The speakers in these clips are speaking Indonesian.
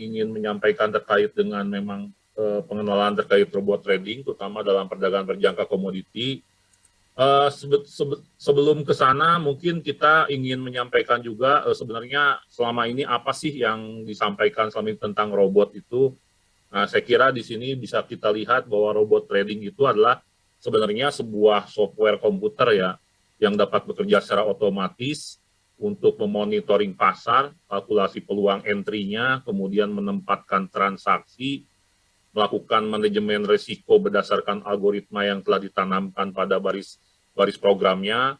ingin menyampaikan terkait dengan memang pengenalan terkait robot trading, terutama dalam perdagangan berjangka komoditi. Sebelum ke sana, mungkin kita ingin menyampaikan juga sebenarnya selama ini apa sih yang disampaikan selama ini tentang robot itu. Nah, saya kira di sini bisa kita lihat bahwa robot trading itu adalah sebenarnya sebuah software komputer ya, yang dapat bekerja secara otomatis untuk memonitoring pasar, kalkulasi peluang entry-nya, kemudian menempatkan transaksi, melakukan manajemen risiko berdasarkan algoritma yang telah ditanamkan pada baris programnya.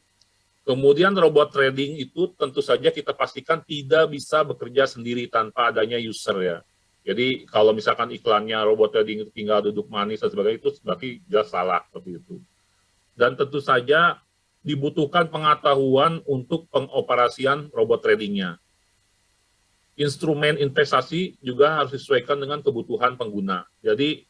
Kemudian robot trading itu tentu saja kita pastikan tidak bisa bekerja sendiri tanpa adanya user ya. Jadi kalau misalkan iklannya robot trading itu tinggal duduk manis dan sebagainya, itu berarti jelas salah seperti itu. Dan tentu saja dibutuhkan pengetahuan untuk pengoperasian robot tradingnya. Instrumen investasi juga harus disesuaikan dengan kebutuhan pengguna. Jadi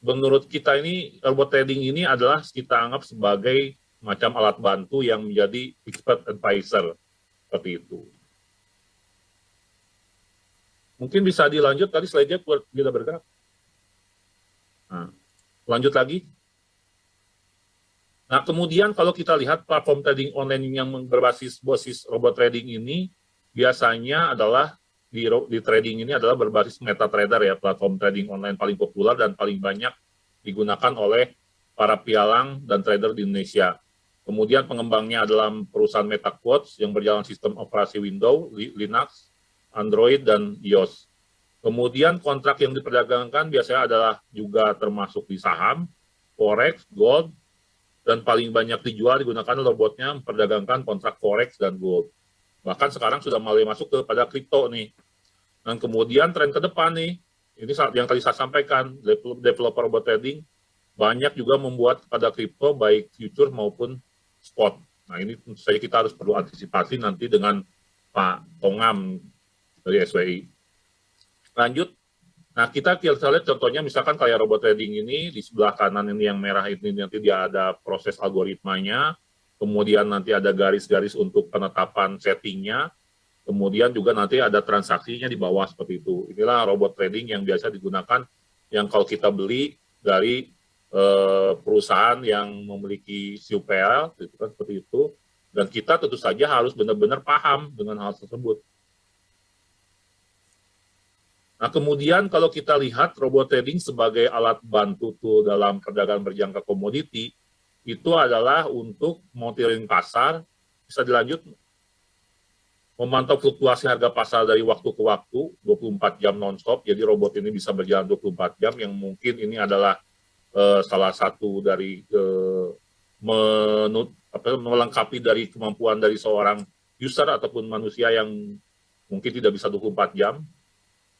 menurut kita ini robot trading ini adalah kita anggap sebagai macam alat bantu yang menjadi expert advisor seperti itu. Mungkin bisa dilanjut tadi slide-nya kita bergerak. Nah, lanjut lagi. Nah, kemudian kalau kita lihat platform trading online yang berbasis robot trading ini biasanya adalah di trading ini adalah berbasis MetaTrader ya, platform trading online paling populer dan paling banyak digunakan oleh para pialang dan trader di Indonesia. Kemudian pengembangnya adalah perusahaan MetaQuotes yang berjalan sistem operasi Windows, Linux, Android, dan iOS. Kemudian kontrak yang diperdagangkan biasanya adalah juga termasuk di saham, forex, gold, dan paling banyak dijual digunakan robotnya memperdagangkan kontrak forex dan gold. Bahkan sekarang sudah mulai masuk kepada kripto nih. Dan kemudian tren ke depan nih, ini yang tadi saya sampaikan, developer robot trading banyak juga membuat pada kripto baik future maupun spot. Nah ini tentu saja kita harus perlu antisipasi nanti dengan Pak Tongam dari SWI. Lanjut, nah kita lihat contohnya misalkan kayak robot trading ini, di sebelah kanan ini yang merah ini nanti dia ada proses algoritmanya, kemudian nanti ada garis-garis untuk penetapan settingnya, kemudian juga nanti ada transaksinya di bawah seperti itu. Inilah robot trading yang biasa digunakan, yang kalau kita beli dari perusahaan yang memiliki SUPL, gitu kan, seperti itu. Dan kita tentu saja harus benar-benar paham dengan hal tersebut. Nah, kemudian kalau kita lihat robot trading sebagai alat bantu tuh dalam perdagangan berjangka komoditi, itu adalah untuk monitoring pasar, bisa dilanjut, memantau fluktuasi harga pasar dari waktu ke waktu, 24 jam non-stop, jadi robot ini bisa berjalan 24 jam, yang mungkin ini adalah salah satu dari melengkapi dari kemampuan dari seorang user ataupun manusia yang mungkin tidak bisa 24 jam.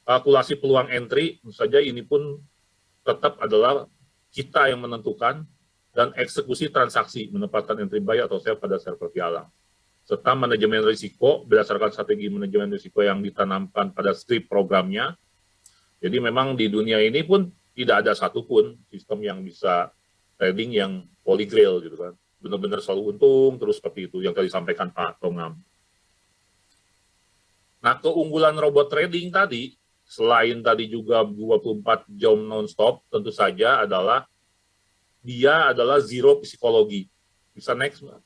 Kalkulasi peluang entry, tentu saja ini pun tetap adalah kita yang menentukan, dan eksekusi transaksi menempatkan entry buy atau sell pada server pialang. Serta manajemen risiko berdasarkan strategi manajemen risiko yang ditanamkan pada script programnya. Jadi memang di dunia ini pun tidak ada satupun sistem yang bisa trading yang holy grail gitu kan. Benar-benar selalu untung terus seperti itu yang tadi disampaikan Pak Tongam. Nah, keunggulan robot trading tadi, selain tadi juga 24 jam non-stop, tentu saja adalah dia adalah zero psikologi. Bisa next, Mbak.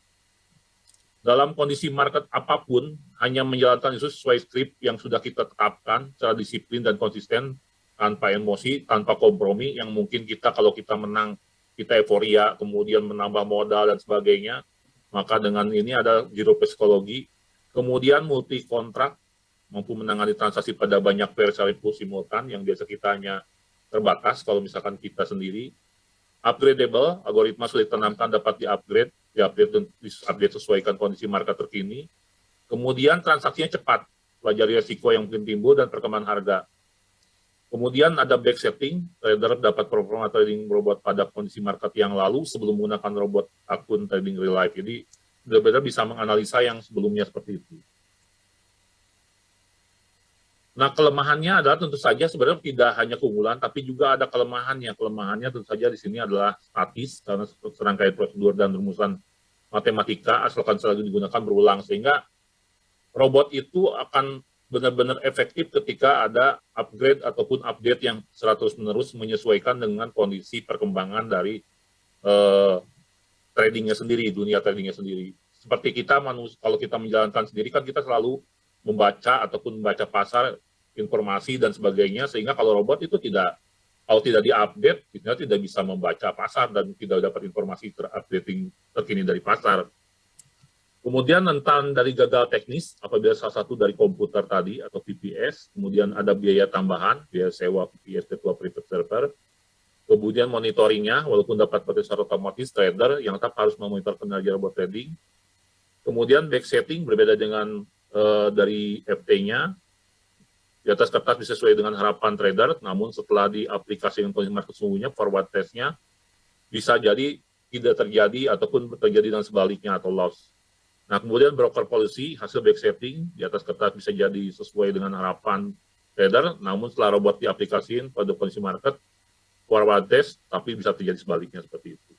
Dalam kondisi market apapun, hanya menjalankan itu sesuai script yang sudah kita tetapkan secara disiplin dan konsisten, tanpa emosi, tanpa kompromi, yang mungkin kita kalau kita menang, kita euforia, kemudian menambah modal dan sebagainya, maka dengan ini ada zero psikologi. Kemudian multi kontrak, mampu menangani transaksi pada banyak pair sekaligus simultan yang biasa kita hanya terbatas kalau misalkan kita sendiri. Upgradable, algoritma sudah ditanamkan dapat diupgrade dan diupdate sesuaikan kondisi market terkini. Kemudian transaksinya cepat, pelajari risiko yang mungkin timbul dan perkembangan harga. Kemudian ada back setting, trader dapat performa trading robot pada kondisi market yang lalu sebelum menggunakan robot akun trading real life. Jadi benar-benar bisa menganalisa yang sebelumnya seperti itu. Nah, kelemahannya adalah tentu saja sebenarnya tidak hanya keunggulan, tapi juga ada kelemahannya. Kelemahannya tentu saja di sini adalah statis, karena serangkaian prosedur dan rumusan matematika asalkan selalu digunakan berulang, sehingga robot itu akan benar-benar efektif ketika ada upgrade ataupun update yang terus-menerus menyesuaikan dengan kondisi perkembangan dari tradingnya sendiri, dunia tradingnya sendiri. Seperti kita kalau kita menjalankan sendiri kan kita selalu membaca ataupun membaca pasar, informasi dan sebagainya, sehingga kalau robot itu kalau tidak diupdate, kita tidak bisa membaca pasar dan tidak dapat informasi terupdating terkini dari pasar. Kemudian rentan dari gagal teknis, apabila salah satu dari komputer tadi atau VPS, kemudian ada biaya tambahan, biaya sewa VPS virtual private server, kemudian monitoringnya, walaupun dapat berbasis otomatis, trader yang tetap harus memonitor kinerja robot trading. Kemudian back setting berbeda dengan dari FT-nya, di atas kertas bisa sesuai dengan harapan trader, namun setelah diaplikasikan kondisi market sesungguhnya, forward test-nya bisa jadi tidak terjadi ataupun terjadi dan sebaliknya atau loss. Nah, kemudian broker policy, hasil back setting, di atas kertas bisa jadi sesuai dengan harapan trader, namun setelah robot diaplikasikan pada kondisi market, forward test, tapi bisa terjadi sebaliknya seperti itu.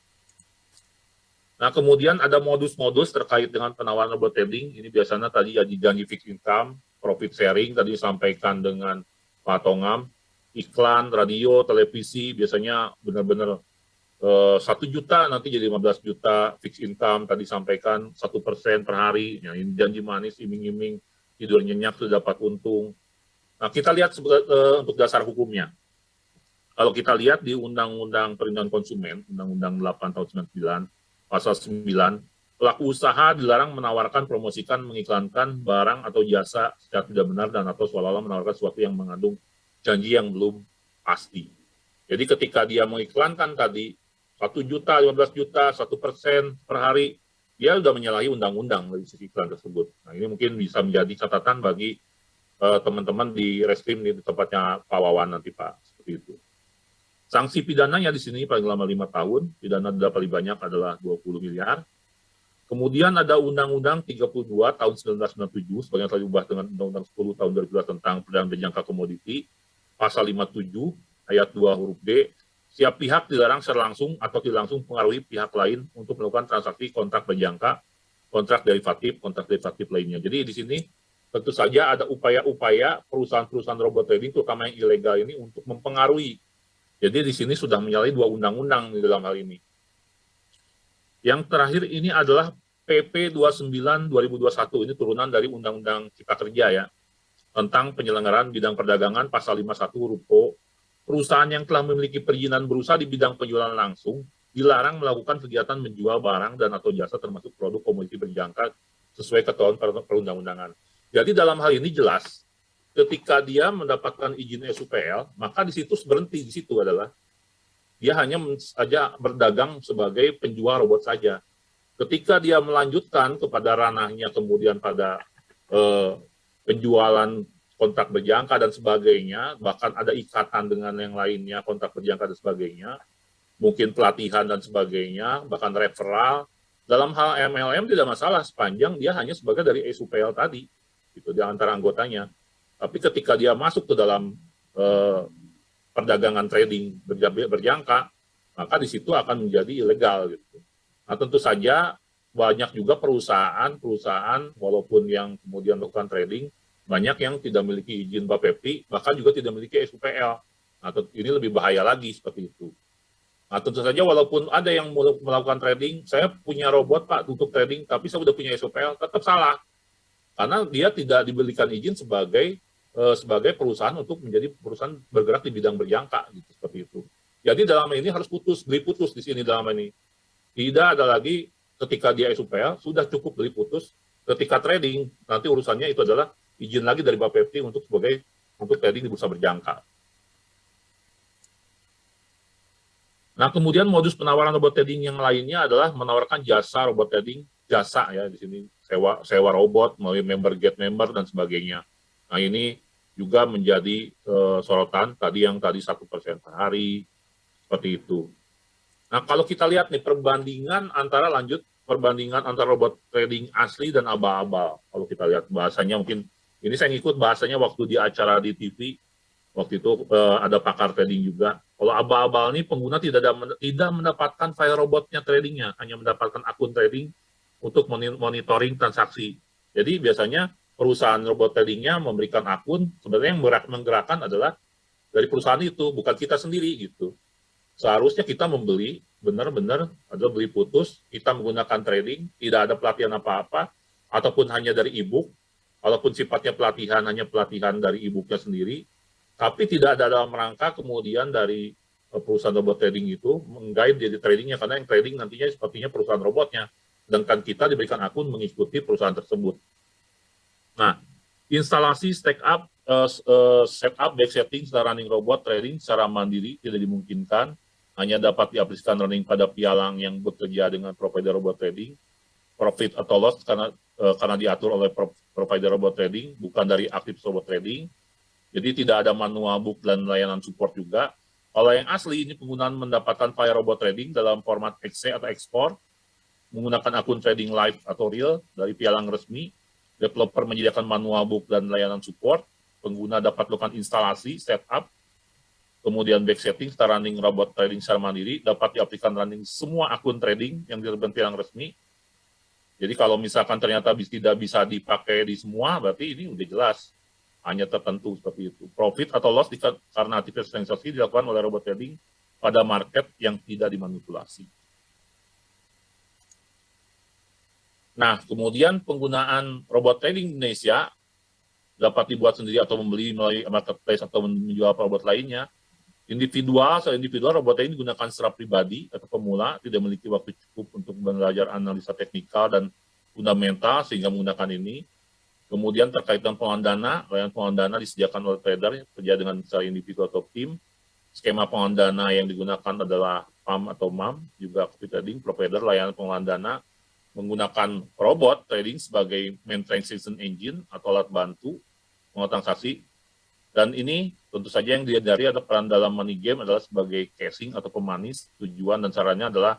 Nah, kemudian ada modus-modus terkait dengan penawaran robot trading. Ini biasanya tadi janji fixed income, profit sharing, tadi disampaikan dengan Pak Tongam, iklan, radio, televisi, biasanya benar-benar 1 juta, nanti jadi 15 juta, fixed income, tadi disampaikan 1% per hari, ya, ini janji manis, iming-iming, tidur nyenyak, sudah dapat untung. Nah, kita lihat untuk dasar hukumnya. Kalau kita lihat di Undang-Undang Perlindungan Konsumen, Undang-Undang 8 tahun 99, Pasal 9, pelaku usaha dilarang menawarkan, promosikan, mengiklankan barang atau jasa secara tidak benar dan atau seolah-olah menawarkan sesuatu yang mengandung janji yang belum pasti. Jadi ketika dia mengiklankan tadi 1 juta, 15 juta, 1% per hari, dia sudah menyalahi undang-undang dari sisi iklan tersebut. Nah, ini mungkin bisa menjadi catatan bagi teman-teman di Reskrim di tempatnya Pak Wawan nanti Pak, seperti itu. Sanksi pidananya di sini paling lama 5 tahun, pidana denda paling banyak adalah 20 miliar. Kemudian ada Undang-Undang 32 tahun 1997, sebagai yang telah diubah dengan Undang-Undang 10 tahun 2012 tentang perdagangan berjangka komoditi, pasal 57 ayat 2 huruf D, setiap pihak dilarang secara langsung atau tidak langsung mempengaruhi pihak lain untuk melakukan transaksi kontrak berjangka, kontrak derivatif lainnya. Jadi di sini tentu saja ada upaya-upaya perusahaan-perusahaan robot trading, terutama yang ilegal ini, untuk mempengaruhi. Jadi di sini sudah menyalahi 2 undang-undang di dalam hal ini. Yang terakhir ini adalah PP 29 2021, ini turunan dari Undang-Undang Cipta Kerja ya, tentang penyelenggaraan bidang perdagangan, pasal 51 huruf O, perusahaan yang telah memiliki perizinan berusaha di bidang penjualan langsung dilarang melakukan kegiatan menjual barang dan atau jasa termasuk produk komoditi berjangka sesuai ketentuan perundang-undangan. Jadi dalam hal ini jelas, ketika dia mendapatkan izin SUPL, maka di situ berhenti, di situ adalah dia hanya saja berdagang sebagai penjual robot saja. Ketika dia melanjutkan kepada ranahnya kemudian pada penjualan kontrak berjangka dan sebagainya, bahkan ada ikatan dengan yang lainnya, kontrak berjangka dan sebagainya, mungkin pelatihan dan sebagainya, bahkan referral, dalam hal MLM tidak masalah sepanjang dia hanya sebagai dari SUPL tadi, gitu, di antara anggotanya. Tapi ketika dia masuk ke dalam perdagangan trading berjangka, maka di situ akan menjadi ilegal. Gitu. Nah, tentu saja banyak juga perusahaan walaupun yang kemudian melakukan trading, banyak yang tidak memiliki izin Bapepti, bahkan juga tidak memiliki SUPL. Nah, ini lebih bahaya lagi seperti itu. Nah, tentu saja walaupun ada yang melakukan trading, saya punya robot Pak untuk trading, tapi saya sudah punya SUPL, tetap salah. Karena dia tidak diberikan izin sebagai perusahaan untuk menjadi perusahaan bergerak di bidang berjangka, gitu, seperti itu. Jadi dalam ini harus beli putus di sini dalam ini. Tidak ada lagi ketika dia SUPL, sudah cukup beli putus. Ketika trading, nanti urusannya itu adalah izin lagi dari Bapepti untuk trading di bursa berjangka. Nah, kemudian modus penawaran robot trading yang lainnya adalah menawarkan jasa robot trading, jasa ya di sini, sewa robot, melalui member, get member, dan sebagainya. Nah, ini juga menjadi sorotan yang tadi 1% per hari, seperti itu. Nah, kalau kita lihat nih perbandingan antara robot trading asli dan abal-abal. Kalau kita lihat bahasanya, mungkin ini saya ngikut bahasanya waktu di acara di TV, waktu itu ada pakar trading juga. Kalau abal-abal ini pengguna tidak mendapatkan file robotnya tradingnya, hanya mendapatkan akun trading untuk monitoring transaksi. Jadi biasanya perusahaan robot tradingnya memberikan akun, sebenarnya yang menggerakkan adalah dari perusahaan itu, bukan kita sendiri gitu. Seharusnya kita membeli, benar-benar adalah beli putus, kita menggunakan trading, tidak ada pelatihan apa-apa, ataupun hanya dari e-book, walaupun sifatnya pelatihan, hanya pelatihan dari e-booknya sendiri, tapi tidak ada dalam rangka kemudian dari perusahaan robot trading itu meng-guide jadi tradingnya, karena yang trading nantinya sepertinya perusahaan robotnya, sedangkan kita diberikan akun mengikuti perusahaan tersebut. Nah, instalasi setup backsetting secara running robot trading secara mandiri tidak dimungkinkan, hanya dapat diaplikasikan running pada pialang yang bekerja dengan provider robot trading. Profit atau loss karena diatur oleh provider robot trading, bukan dari aktif robot trading. Jadi tidak ada manual book dan layanan support juga. Kalau yang asli ini penggunaan mendapatkan file robot trading dalam format exe atau ekspor, menggunakan akun trading live atau real dari pialang resmi. Developer menyediakan manual book dan layanan support. Pengguna dapat melakukan instalasi, setup, kemudian backsetting secara running robot trading secara mandiri, dapat diaplikasikan running semua akun trading yang diterbitkan pialang resmi. Jadi kalau misalkan ternyata tidak bisa dipakai di semua, berarti ini udah jelas, hanya tertentu seperti itu. Profit atau loss karena aktivitas transaksi dilakukan oleh robot trading pada market yang tidak dimanipulasi. Nah, kemudian penggunaan robot trading Indonesia dapat dibuat sendiri atau membeli melalui marketplace atau menjual robot lainnya. Individual robot trading digunakan secara pribadi atau pemula, tidak memiliki waktu cukup untuk belajar analisa teknikal dan fundamental sehingga menggunakan ini. Kemudian terkait dengan pengelolaan dana, layanan pengelolaan dana disediakan oleh trader kerja dengan secara individu atau tim. Skema pengelolaan dana yang digunakan adalah PAM atau MAM, juga copy trading, provider layanan pengelolaan dana menggunakan robot trading sebagai main transaction engine atau alat bantu pengelola transaksi. Dan ini tentu saja yang dihindari adalah peran dalam money game adalah sebagai casing atau pemanis. Tujuan dan caranya adalah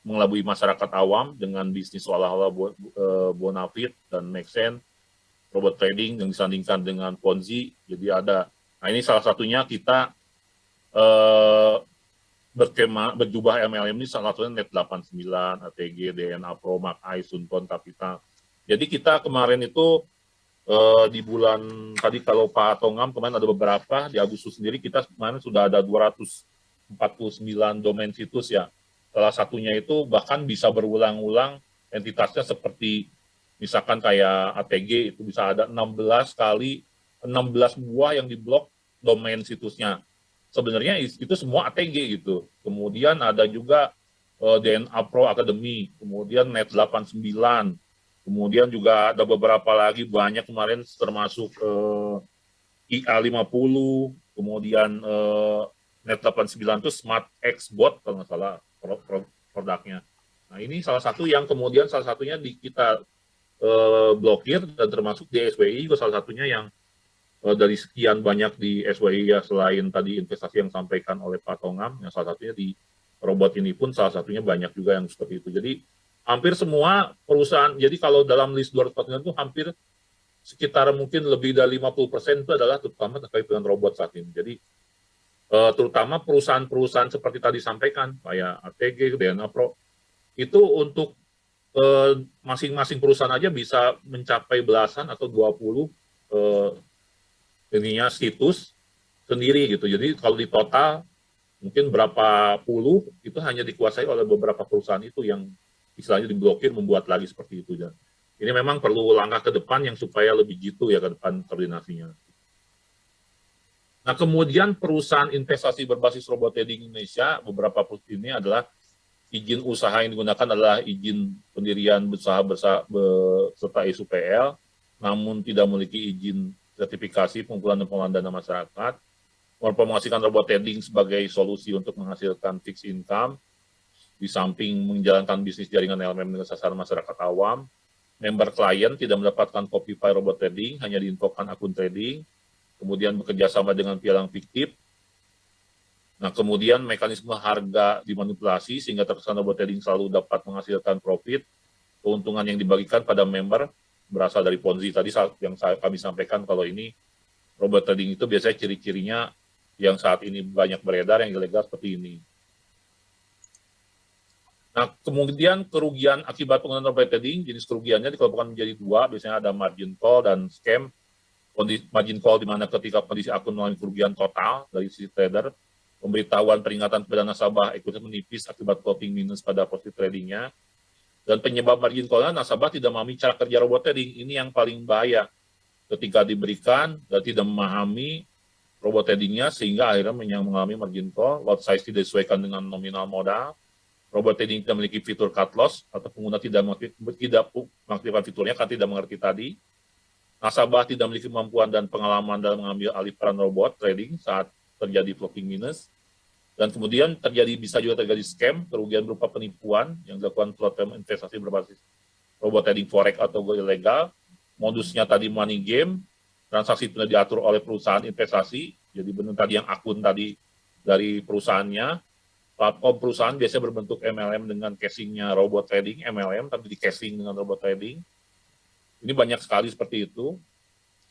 mengelabui masyarakat awam dengan bisnis seolah-olah bonafit dan make sense. Robot trading yang disandingkan dengan Ponzi. Jadi ada, nah ini salah satunya kita berjubah MLM ini salah satunya Net89, ATG, DNA Pro, Makai, Sunton, Kapital. Jadi kita kemarin itu di bulan tadi kalau Pak Tongam kemarin ada beberapa, di Agustus sendiri kita kemarin sudah ada 249 domain situs ya. Salah satunya itu bahkan bisa berulang-ulang entitasnya seperti misalkan kayak ATG itu bisa ada 16 buah yang diblok domain situsnya. Sebenarnya itu semua ATG gitu. Kemudian ada juga DNA Pro Academy, kemudian Net89, kemudian juga ada beberapa lagi banyak kemarin termasuk IA50, kemudian Net89 itu Smart X Bot kalau nggak salah produknya. Nah ini salah satu yang kemudian salah satunya kita blokir dan termasuk di SWI juga salah satunya yang dari sekian banyak di SWI ya selain tadi investasi yang disampaikan oleh Pak Tongam, yang salah satunya di robot ini pun salah satunya banyak juga yang seperti itu. Jadi hampir semua perusahaan, jadi kalau dalam list 249 itu hampir sekitar mungkin lebih dari 50% itu adalah terutama terkait dengan robot saat ini. Jadi terutama perusahaan-perusahaan seperti tadi sampaikan, kayak ATG, DNA Pro, itu untuk masing-masing perusahaan aja bisa mencapai belasan atau 20 ininya situs sendiri gitu. Jadi kalau di total mungkin berapa puluh itu hanya dikuasai oleh beberapa perusahaan itu yang istilahnya diblokir membuat lagi seperti itu. Dan ini memang perlu langkah ke depan yang supaya lebih gitu ya ke depan koordinasinya. Nah kemudian perusahaan investasi berbasis robot trading Indonesia, beberapa perusahaan ini adalah izin usaha yang digunakan adalah izin pendirian usaha beserta SUPL, namun tidak memiliki izin sertifikasi pengumpulan dan pengelolaan dana masyarakat, mempromosikan robot trading sebagai solusi untuk menghasilkan fixed income, di samping menjalankan bisnis jaringan LMM dengan sasaran masyarakat awam. Member klien tidak mendapatkan copy file robot trading, hanya diinfokan akun trading, kemudian bekerja sama dengan pialang fiktif. Nah, kemudian mekanisme harga dimanipulasi sehingga terkesan robot trading selalu dapat menghasilkan profit, keuntungan yang dibagikan pada member berasal dari Ponzi. Tadi yang kami sampaikan kalau ini robot trading itu biasanya ciri-cirinya yang saat ini banyak beredar yang ilegal seperti ini. Nah, kemudian kerugian akibat penggunaan robot trading, jenis kerugiannya dikelompokkan menjadi dua, biasanya ada margin call dan scam. Margin call di mana ketika kondisi akun mengalami kerugian total dari sisi trader, pemberitahuan peringatan kepada nasabah ekuitas menipis akibat floating minus pada posisi tradingnya, dan penyebab margin call-nya nasabah tidak memahami cara kerja robot trading. Ini yang paling bahaya ketika diberikan dan tidak memahami robot tradingnya sehingga akhirnya mengalami margin call, lot size tidak disesuaikan dengan nominal modal, robot trading tidak memiliki fitur cut loss atau pengguna tidak mengaktifkan fiturnya karena tidak mengerti tadi. Nasabah tidak memiliki kemampuan dan pengalaman dalam mengambil alih peran robot trading saat terjadi floating minus. Dan kemudian bisa juga terjadi scam, kerugian berupa penipuan yang dilakukan platform investasi berbasis robot trading forex atau ilegal. Modusnya tadi money game, transaksi sudah diatur oleh perusahaan investasi, jadi benar tadi yang akun tadi dari perusahaannya. Platform perusahaan biasanya berbentuk MLM dengan casingnya robot trading, MLM tapi di casing dengan robot trading. Ini banyak sekali seperti itu.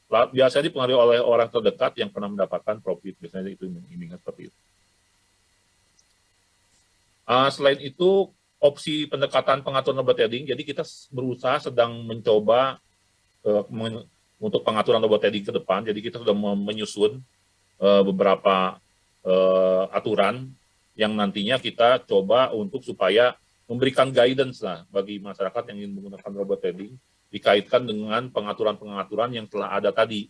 Biasanya dipengaruhi oleh orang terdekat yang pernah mendapatkan profit. Biasanya itu iming-iming seperti itu. Selain itu, opsi pendekatan pengaturan robot trading, jadi kita berusaha sedang mencoba untuk pengaturan robot trading ke depan. Jadi kita sudah menyusun beberapa aturan yang nantinya kita coba untuk supaya memberikan guidance lah bagi masyarakat yang ingin menggunakan robot trading, dikaitkan dengan pengaturan-pengaturan yang telah ada tadi.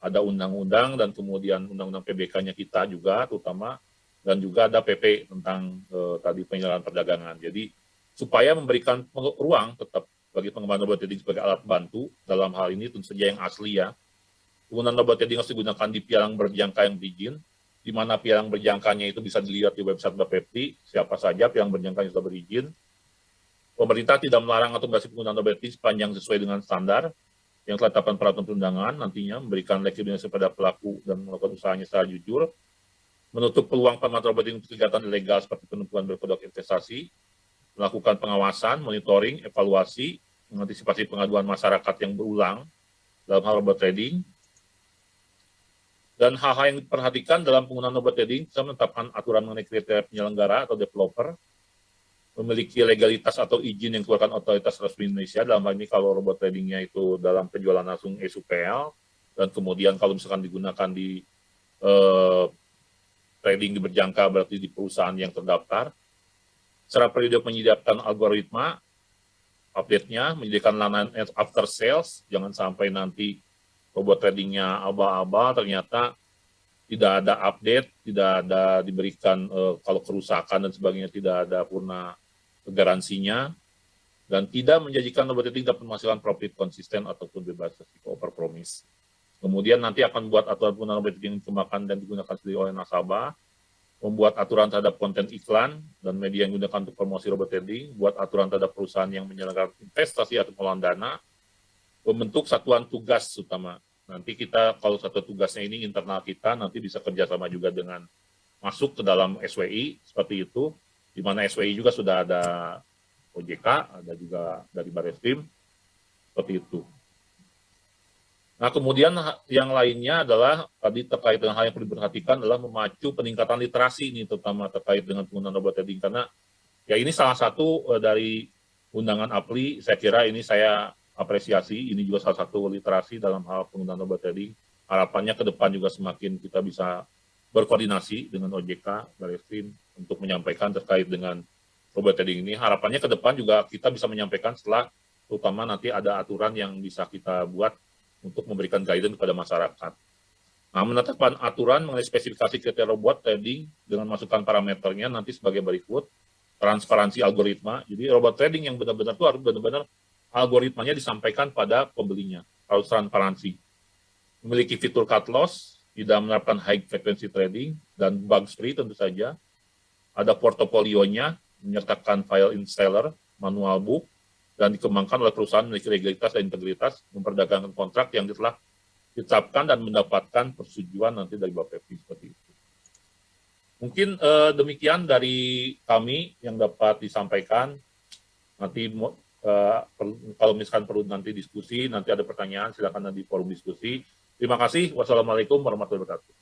Ada undang-undang dan kemudian undang-undang PBK-nya kita juga terutama, dan juga ada PP tentang tadi penyelenggaraan perdagangan. Jadi supaya memberikan ruang tetap bagi pengembangan robot trading sebagai alat bantu, dalam hal ini tentu saja yang asli ya. Penggunaan robot trading harus digunakan di pialang berjangka yang berizin, di mana pialang berjangkanya itu bisa dilihat di website Bapepti, siapa saja pialang berjangka yang sudah berizin. Pemerintah tidak melarang atau membatasi penggunaan robot trading sepanjang sesuai dengan standar yang telah ditetapkan peraturan perundangan, nantinya memberikan legitimasi kepada pelaku dan melakukan usahanya secara jujur, menutup peluang pemanfaatan robot trading untuk kegiatan ilegal seperti penipuan berkedok investasi, melakukan pengawasan, monitoring, evaluasi, mengantisipasi pengaduan masyarakat yang berulang dalam hal robot trading. Dan hal-hal yang diperhatikan dalam penggunaan robot trading, kita menetapkan aturan mengenai kriteria penyelenggara atau developer, memiliki legalitas atau izin yang dikeluarkan otoritas resmi Indonesia, dalam hal ini kalau robot tradingnya itu dalam penjualan langsung SUPL, dan kemudian kalau misalkan digunakan di trading di berjangka berarti di perusahaan yang terdaftar. Secara periode menyediakan algoritma, update-nya, menyediakan layanan after sales, jangan sampai nanti robot tradingnya abal-abal, ternyata tidak ada update, tidak ada diberikan kalau kerusakan dan sebagainya, tidak ada purna garansinya, dan tidak menjanjikan robot trading dapat menghasilkan profit konsisten ataupun bebas risiko overpromise. Kemudian nanti akan buat aturan penggunaan robot trading yang dikembangkan dan digunakan sendiri oleh nasabah, membuat aturan terhadap konten iklan dan media yang digunakan untuk promosi robot trading, buat aturan terhadap perusahaan yang menyelenggarakan investasi atau pengelolaan dana, membentuk satuan tugas utama. Nanti kita kalau satu tugasnya ini internal kita, nanti bisa kerjasama juga dengan masuk ke dalam SWI, seperti itu, di mana SWI juga sudah ada OJK, ada juga dari Barreskrim, seperti itu. Nah, kemudian yang lainnya adalah tadi terkait dengan hal yang perlu diperhatikan adalah memacu peningkatan literasi ini, terutama terkait dengan penggunaan robot trading, karena ya ini salah satu dari undangan APLI, saya kira ini saya apresiasi, ini juga salah satu literasi dalam hal penggunaan robot trading. Harapannya ke depan juga semakin kita bisa berkoordinasi dengan OJK, Barreskrim untuk menyampaikan terkait dengan robot trading ini. Harapannya ke depan juga kita bisa menyampaikan setelah terutama nanti ada aturan yang bisa kita buat untuk memberikan guidance kepada masyarakat. Nah, menetapkan aturan mengenai spesifikasi kriteria robot trading dengan masukan parameternya nanti sebagai berikut. Transparansi algoritma, jadi robot trading yang benar-benar itu harus benar-benar algoritmanya disampaikan pada pembelinya, harus transparansi. Memiliki fitur cut loss, tidak menerapkan high frequency trading, dan bug free tentu saja. Ada portofolionya, menyertakan file installer, manual book, dan dikembangkan oleh perusahaan memiliki legalitas dan integritas, memperdagangkan kontrak yang telah ditetapkan dan mendapatkan persetujuan nanti dari Bapepti seperti itu. Mungkin demikian dari kami yang dapat disampaikan. Nanti kalau misalkan perlu nanti diskusi, nanti ada pertanyaan, silakan nanti forum diskusi. Terima kasih. Wassalamualaikum warahmatullahi wabarakatuh.